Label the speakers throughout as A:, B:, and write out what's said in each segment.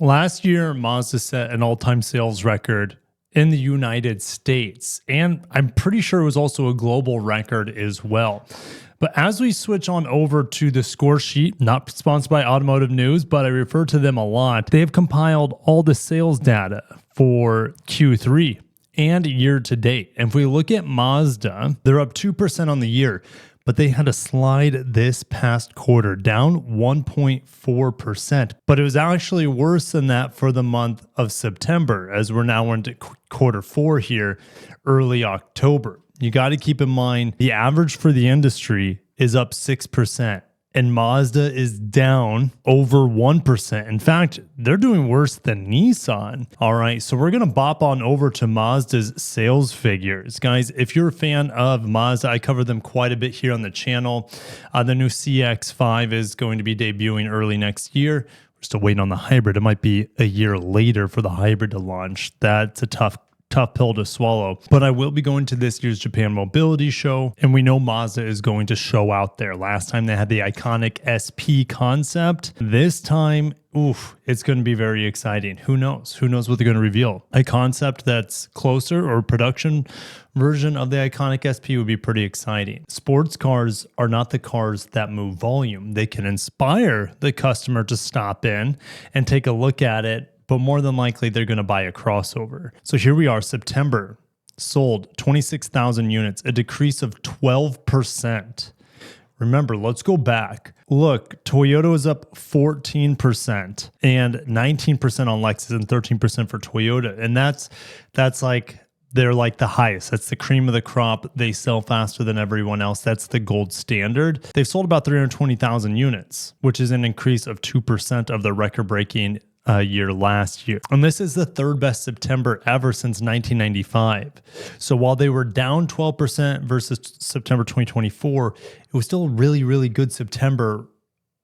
A: Last year, Mazda set an all-time sales record in the United States, and I'm pretty sure it was also a global record as well. But as we switch on over to the score sheet, not sponsored by Automotive News, but I refer to them a lot, they have compiled all the sales data for Q3 and year to date. And if we look at Mazda, they're up 2% on the year, but they had a slide this past quarter, down 1.4%. But it was actually worse than that for the month of September, as we're now into quarter four here, early October. You got to keep in mind the average for the industry is up 6%, and Mazda is down over 1%. In fact, they're doing worse than Nissan. All right, so we're going to bop on over to Mazda's sales figures. Guys, if you're a fan of Mazda, I cover them quite a bit here on the channel. The new CX-5 is going to be debuting early next year. We're still waiting on the hybrid. It might be a year later for the hybrid to launch. That's a tough pill to swallow. But I will be going to this year's Japan Mobility Show, and we know Mazda is going to show out there. Last time they had the iconic SP concept. This time, it's going to be very exciting. Who knows? Who knows what they're going to reveal? A concept that's closer, or production version of the iconic SP, would be pretty exciting. Sports cars are not the cars that move volume. They can inspire the customer to stop in and take a look at it, but more than likely they're going to buy a crossover. So here we are, September, sold 26,000 units, a decrease of 12%. Remember, let's go back. Look, Toyota is up 14% and 19% on Lexus and 13% for Toyota. And that's like, they're like the highest. That's the cream of the crop. They sell faster than everyone else. That's the gold standard. They've sold about 320,000 units, which is an increase of 2% of the record-breaking year last year. And this is the third best September ever since 1995. So while they were down 12% versus September 2024, it was still a really, really good September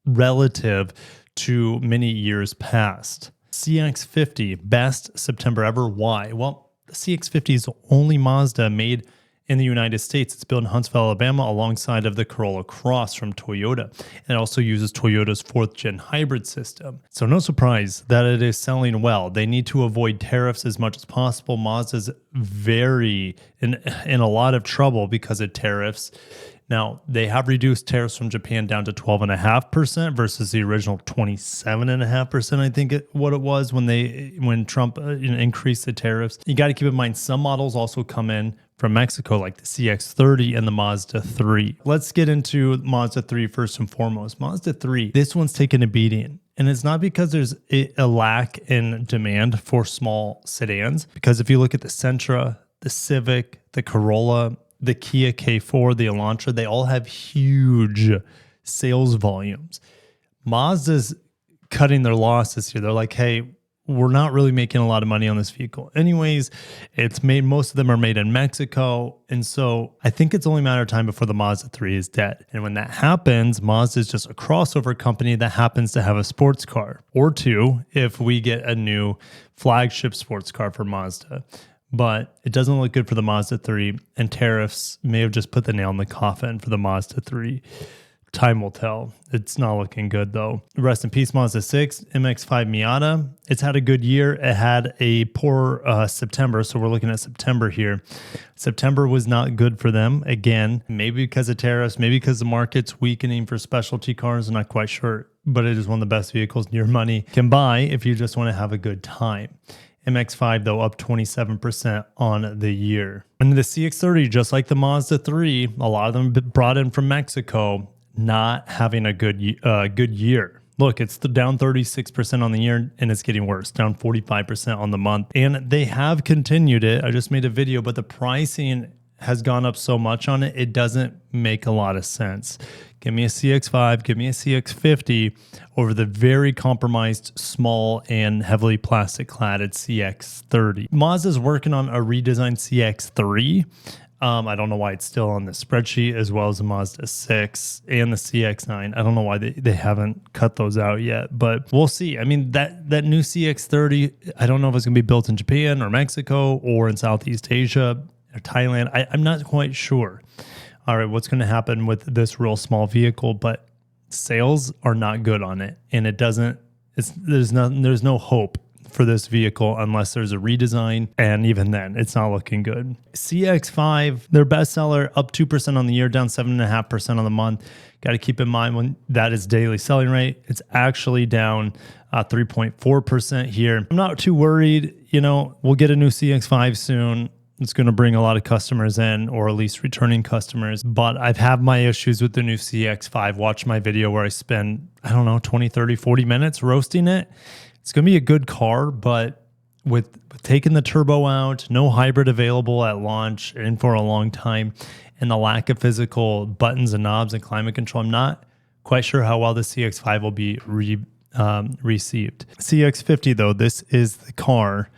A: relative to many years past. CX-50, best September ever. Why? Well, the CX-50 is the only Mazda made in the United States. It's built in Huntsville, Alabama, alongside of the Corolla Cross from Toyota. And it also uses Toyota's 4th-gen hybrid system. So no surprise that it is selling well. They need to avoid tariffs as much as possible. Mazda's very in a lot of trouble because of tariffs. Now, they have reduced tariffs from Japan down to 12.5% versus the original 27.5%, I think what it was when Trump increased the tariffs. You got to keep in mind some models also come in from Mexico, like the CX-30 and the Mazda 3. Let's get into Mazda 3 first and foremost. Mazda 3, this one's taken a beating. And it's not because there's a lack in demand for small sedans, because if you look at the Sentra, the Civic, the Corolla, the Kia K4, the Elantra, they all have huge sales volumes. Mazda's cutting their losses here. They're like, hey, we're not really making a lot of money on this vehicle. Anyways, most of them are made in Mexico. And so I think it's only a matter of time before the Mazda 3 is dead. And when that happens, Mazda is just a crossover company that happens to have a sports car or two if we get a new flagship sports car for Mazda. But it doesn't look good for the Mazda 3, and tariffs may have just put the nail in the coffin for the Mazda 3. Time will tell. It's not looking good, though. Rest in peace, Mazda 6, MX-5 Miata. It's had a good year. It had a poor September, so we're looking at September here. September was not good for them. Again, maybe because of tariffs, maybe because the market's weakening for specialty cars. I'm not quite sure, but it is one of the best vehicles your money can buy if you just want to have a good time. MX-5, though, up 27% on the year. And the CX-30, just like the Mazda 3, a lot of them brought in from Mexico, not having a good year. Look, it's down 36% on the year, and it's getting worse, down 45% on the month. And they have continued it. I just made a video, but the pricing has gone up so much on it, it doesn't make a lot of sense. Give me a CX-5, give me a CX-50 over the very compromised, small, and heavily plastic-cladded CX-30. Mazda's working on a redesigned CX-3. I don't know why it's still on the spreadsheet, as well as the Mazda 6 and the CX-9. I don't know why they haven't cut those out yet, but we'll see. I mean, that new CX-30, I don't know if it's going to be built in Japan or Mexico or in Southeast Asia or Thailand. I'm not quite sure. All right, what's going to happen with this real small vehicle, but sales are not good on it, and it doesn't there's no hope for this vehicle unless there's a redesign, and even then it's not looking good. CX-5, their bestseller, up 2% on the year, down 7.5% on the month. Got to keep in mind when that is daily selling rate, it's actually down 3.4% here. I'm not too worried. We'll get a new CX-5 soon. It's going to bring a lot of customers in, or at least returning customers. But I've had my issues with the new CX-5. Watch my video where I spend, 20, 30, 40 minutes roasting it. It's going to be a good car, but with taking the turbo out, no hybrid available at launch and for a long time, and the lack of physical buttons and knobs and climate control, I'm not quite sure how well the CX-5 will be received. CX-50, though, this is the car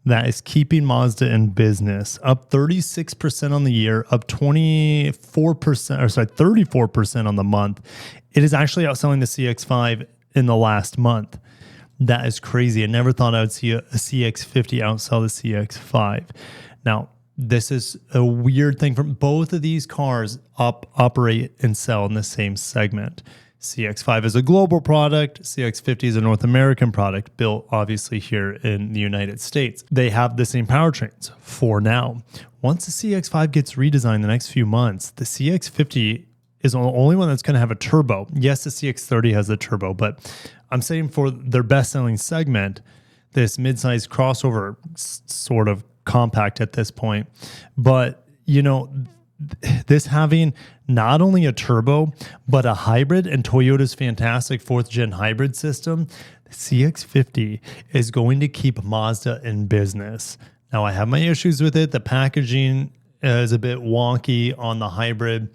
A: that is keeping Mazda in business, up 36% on the year, up 34% on the month. It is actually outselling the CX-5 in the last month. That is crazy. I never thought I would see a CX-50 outsell the CX-5. Now, this is a weird thing. From both of these cars operate and sell in the same segment. CX-5 is a global product. CX-50 is a North American product built obviously here in the United States. They have the same powertrains for now. Once the CX-5 gets redesigned the next few months, the CX-50 is the only one that's going to have a turbo. Yes, the CX-30 has a turbo, but I'm saying for their best-selling segment, this mid-size crossover sort of compact at this point. But, this having not only a turbo, but a hybrid and Toyota's fantastic 4th-gen hybrid system, the CX-50 is going to keep Mazda in business. Now, I have my issues with it. The packaging is a bit wonky on the hybrid,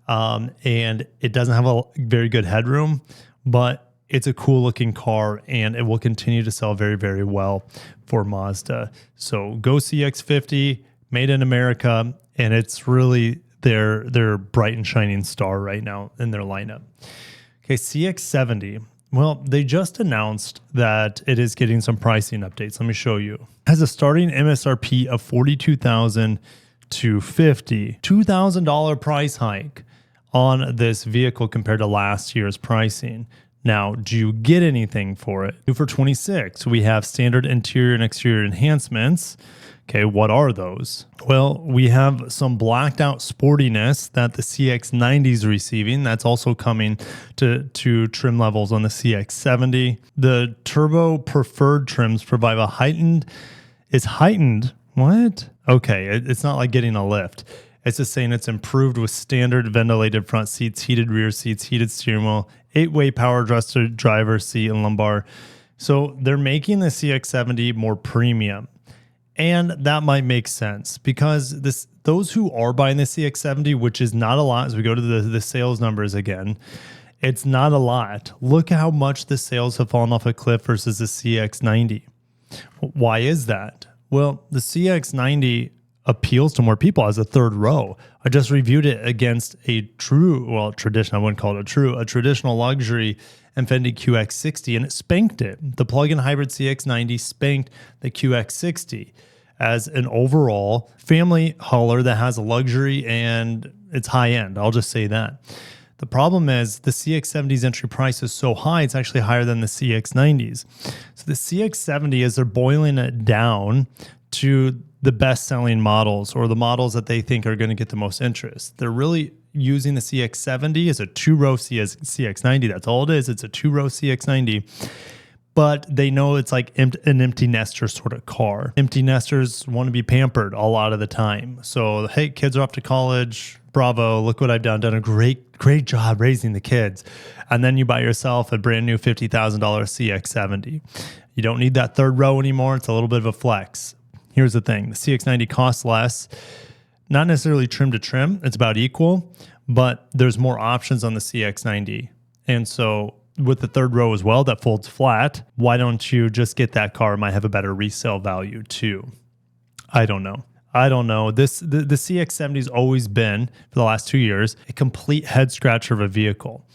A: and it doesn't have a very good headroom, but it's a cool looking car and it will continue to sell very, very well for Mazda. So go CX-50, made in America, and it's really their bright and shining star right now in their lineup. Okay, CX-70. Well, they just announced that it is getting some pricing updates. Let me show you. It has a starting MSRP of $42,000 to $50,000. $2,000 price hike on this vehicle compared to last year's pricing. Now, do you get anything for it? For 26, we have standard interior and exterior enhancements. Okay, what are those? Well, we have some blacked out sportiness that the CX-90 is receiving. That's also coming to trim levels on the CX-70. The turbo preferred trims provide a heightened. What? Okay, it's not like getting a lift. It's just saying it's improved with standard ventilated front seats, heated rear seats, heated steering wheel, 8-way power adjusted driver seat and lumbar. So they're making the CX-70 more premium. And that might make sense because those who are buying the CX-70, which is not a lot, as we go to the sales numbers again, it's not a lot. Look how much the sales have fallen off a cliff versus the CX-90. Why is that? Well, the CX-90 appeals to more people as a third row. I just reviewed it against a traditional, I wouldn't call it a traditional luxury Infiniti QX60, and it spanked it. The plug-in hybrid CX-90 spanked the QX60 as an overall family hauler that has a luxury and it's high-end. I'll just say that. The problem is the CX-70's entry price is so high, it's actually higher than the CX-90's. So the CX-70, as they're boiling it down to the best-selling models or the models that they think are going to get the most interest, they're really using the CX-70 as a two-row CX-90. That's all it is. It's a two-row CX-90. But they know it's like an empty nester sort of car. Empty nesters want to be pampered a lot of the time. So, hey, kids are off to college. Bravo, look what I've done. Done a great job raising the kids. And then you buy yourself a brand new $50,000 CX-70. You don't need that third row anymore. It's a little bit of a flex. Here's the thing. The CX-90 costs less. Not necessarily trim to trim. It's about equal. But there's more options on the CX-90. And so with the third row as well that folds flat, why don't you just get that car? It might have a better resale value too. I don't know. The CX-70 has always been, for the last 2 years, a complete head scratcher of a vehicle.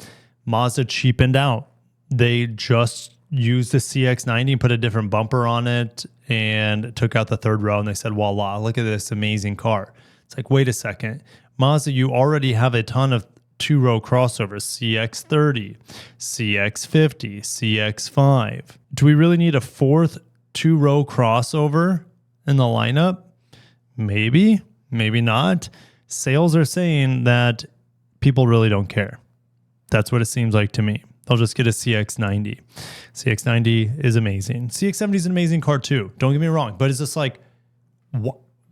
A: Mazda cheapened out. They just used the CX-90 and put a different bumper on it and took out the third row, and they said, voila, look at this amazing car. It's like, wait a second. Mazda, you already have a ton of two-row crossovers, CX-30, CX-50, CX-5. Do we really need a fourth two-row crossover in the lineup? Maybe, maybe not. Sales are saying that people really don't care. That's what it seems like to me. They'll just get a CX-90. CX-90 is amazing. CX-70 is an amazing car too. Don't get me wrong, but it's just like,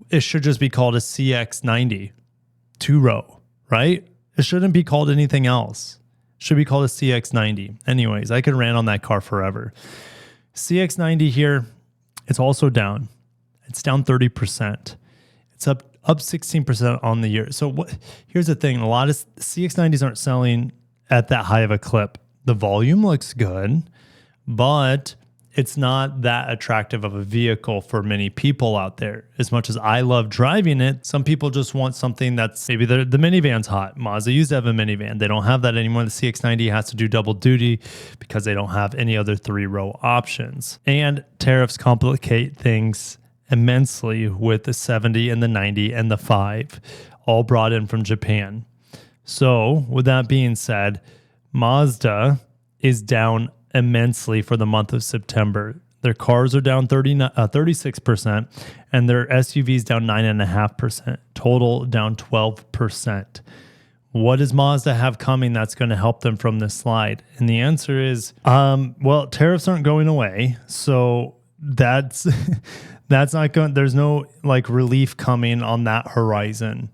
A: it should just be called a CX-90 two-row, right? It shouldn't be called anything else. It should be called a CX-90. Anyways, I could rant on that car forever. CX-90 here, it's also down. It's down 30%. It's up 16% on the year. So here's the thing. A lot of CX-90s aren't selling at that high of a clip. The volume looks good, but it's not that attractive of a vehicle for many people out there. As much as I love driving it, some people just want something that's maybe the minivan's hot. Mazda used to have a minivan. They don't have that anymore. The CX-90 has to do double duty because they don't have any other three-row options. And tariffs complicate things immensely with the 70 and the 90 and the 5, all brought in from Japan. So with that being said, Mazda is down immensely for the month of September. Their cars are down 36%, and their SUVs down 9.5%. Total down 12%. What does Mazda have coming that's going to help them from this slide? And the answer is, well, tariffs aren't going away, so that's that's not going. There's no like relief coming on that horizon.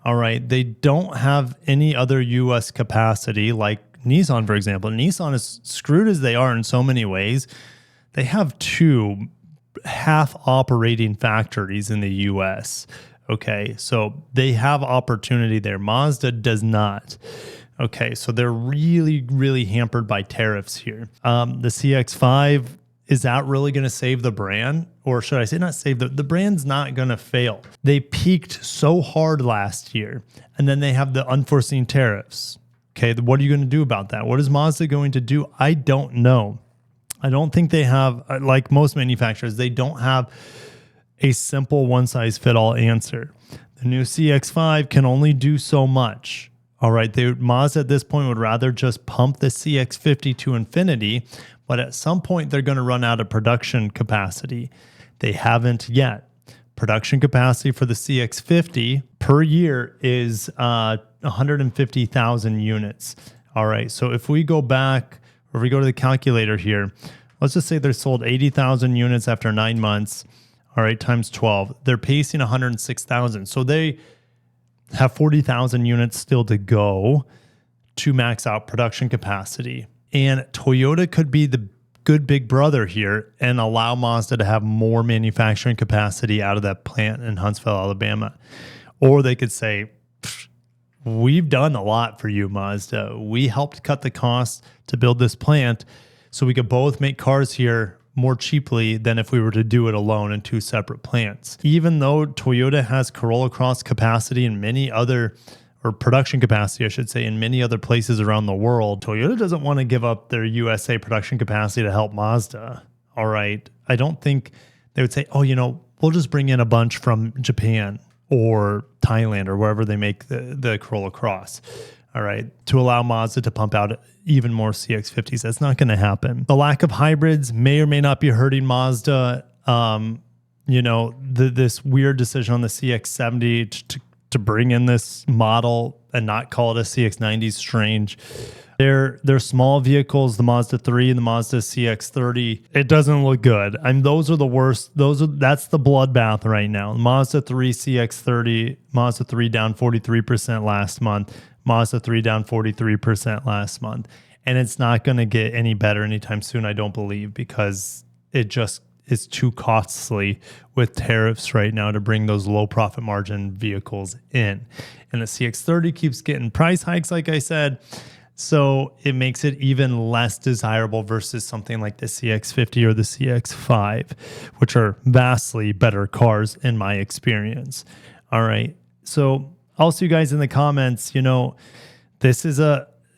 A: All right, they don't have any other U.S. capacity like Nissan, for example. Nissan is screwed as they are in so many ways. They have 2 half operating factories in the U.S. Okay, so they have opportunity there. Mazda does not. Okay, so they're really, really hampered by tariffs here. The CX-5, is that really going to save the brand? Or should I say not save the brand's not going to fail. They peaked so hard last year, and then they have the unforeseen tariffs. Okay, what are you going to do about that? What is Mazda going to do? I don't know. I don't think they have, like most manufacturers, they don't have a simple one-size-fit-all answer. The new CX-5 can only do so much. All right, Mazda at this point would rather just pump the CX-50 to infinity, but at some point they're going to run out of production capacity. They haven't yet. Production capacity for the CX-50 per year is 150,000 units. All right, so if we go back, or if we go to the calculator here, let's just say they're sold 80,000 units after 9 months. All right, times 12. They're pacing 106,000. So they have 40,000 units still to go to max out production capacity. And Toyota could be the good big brother here and allow Mazda to have more manufacturing capacity out of that plant in Huntsville, Alabama. Or they could say, we've done a lot for you, Mazda. We helped cut the costs to build this plant so we could both make cars here more cheaply than if we were to do it alone in 2 separate plants. Even though Toyota has Corolla Cross capacity in many other, or production capacity, I should say, in many other places around the world, Toyota doesn't want to give up their USA production capacity to help Mazda. All right. I don't think they would say, oh, we'll just bring in a bunch from Japan or Thailand or wherever they make the Corolla Cross. All right, to allow Mazda to pump out even more CX-50s. That's not going to happen. The lack of hybrids may or may not be hurting Mazda. This weird decision on the CX-70 to bring in this model and not call it a CX-90 is strange. They're small vehicles, the Mazda 3 and the Mazda CX-30. It doesn't look good. Those are the worst. That's the bloodbath right now. Mazda 3 CX-30, Mazda 3 down 43% last month. Mazda 3 down 43% last month. And it's not going to get any better anytime soon, I don't believe, because it just is too costly with tariffs right now to bring those low profit margin vehicles in. And the CX-30 keeps getting price hikes, like I said. So it makes it even less desirable versus something like the CX-50 or the CX-5, which are vastly better cars in my experience. All right. So also, you guys in the comments, this is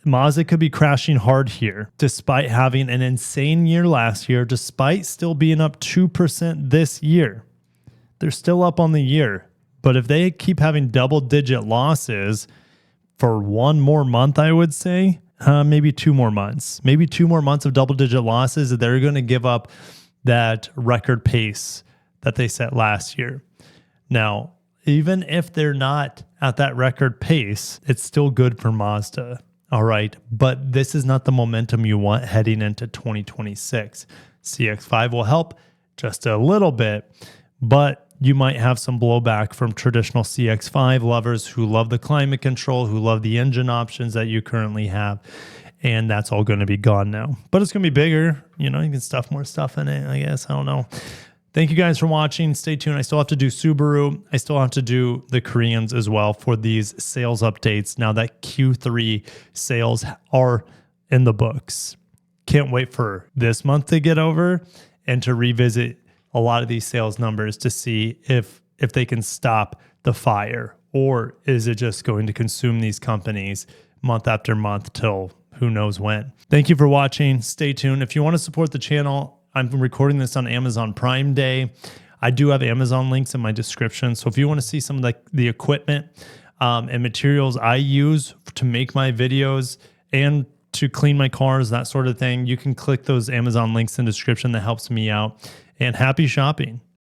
A: Mazda could be crashing hard here, despite having an insane year last year, despite still being up 2% this year. They're still up on the year. But if they keep having double-digit losses, for one more month, I would say, maybe 2 more months, maybe 2 more months of double-digit losses. They're going to give up that record pace that they set last year. Now, even if they're not at that record pace, it's still good for Mazda. All right. But this is not the momentum you want heading into 2026. CX-5 will help just a little bit, but you might have some blowback from traditional CX-5 lovers who love the climate control, who love the engine options that you currently have. And that's all going to be gone now. But it's going to be bigger. You know, you can stuff more stuff in it, I guess. I don't know. Thank you guys for watching. Stay tuned. I still have to do Subaru. I still have to do the Koreans as well for these sales updates now that Q3 sales are in the books. Can't wait for this month to get over and to revisit a lot of these sales numbers to see if they can stop the fire, or is it just going to consume these companies month after month till who knows when. Thank you for watching. Stay tuned. If you want to support the channel, I'm recording this on Amazon Prime Day. I do have Amazon links in my description. So if you want to see some of the equipment and materials I use to make my videos and to clean my cars, that sort of thing, you can click those Amazon links in the description. That helps me out. And happy shopping.